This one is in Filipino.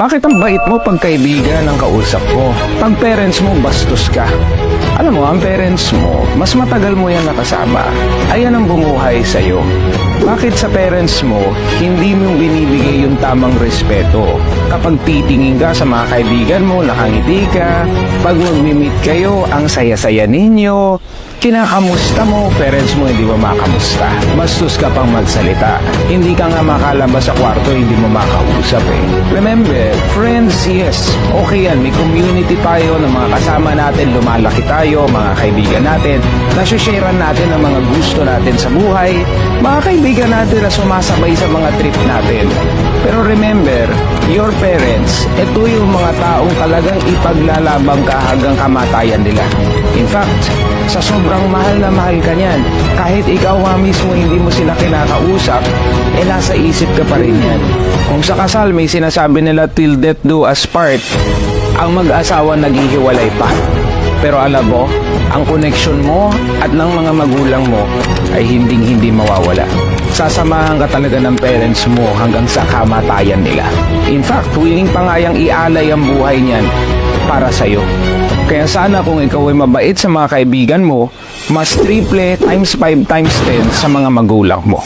Bakit ang bait mo pag kaibigan ang kausap mo? Pag parents mo, bastos ka. Alam mo, ang parents mo, mas matagal mo yan nakasama. Ayan ang bumuhay sa'yo. Bakit sa parents mo, hindi mo binibigay yung tamang respeto? Kapag titingin ka sa mga kaibigan mo, nakangiti ka. Pag mag-meet kayo, ang saya-saya ninyo. Kinakamusta mo, parents mo hindi mo makamusta. Bastos ka pang magsalita. Hindi ka nga makalabas sa kwarto, hindi mo makausap eh. Remember, friends, yes, okay yan. May community tayo ng mga kasama natin, lumalaki tayo, mga kaibigan natin. Nasusharean natin ang mga gusto natin sa buhay. Mga kaibigan natin na sumasabay sa mga trip natin. Pero remember, your parents, ito yung mga taong talagang ipaglalabang ka hanggang kamatayan nila. In fact, sa sobrang mahal na mahal ka niyan, kahit ikaw nga mismo hindi mo sila kinakausap, nasa isip ka pa rin yan. Kung sa kasal may sinasabi nila till death do us part, ang mag-asawa naghihiwalay pa. Pero alam mo, ang connection mo at ng mga magulang mo ay hindi mawawala. Sasamahan ka talaga ng parents mo hanggang sa kamatayan nila. In fact, willing pa nga yang ialay ang buhay niyan para sa'yo. Kaya sana kung ikaw ay mabait sa mga kaibigan mo, mas triple times 5 times 10 sa mga magulang mo.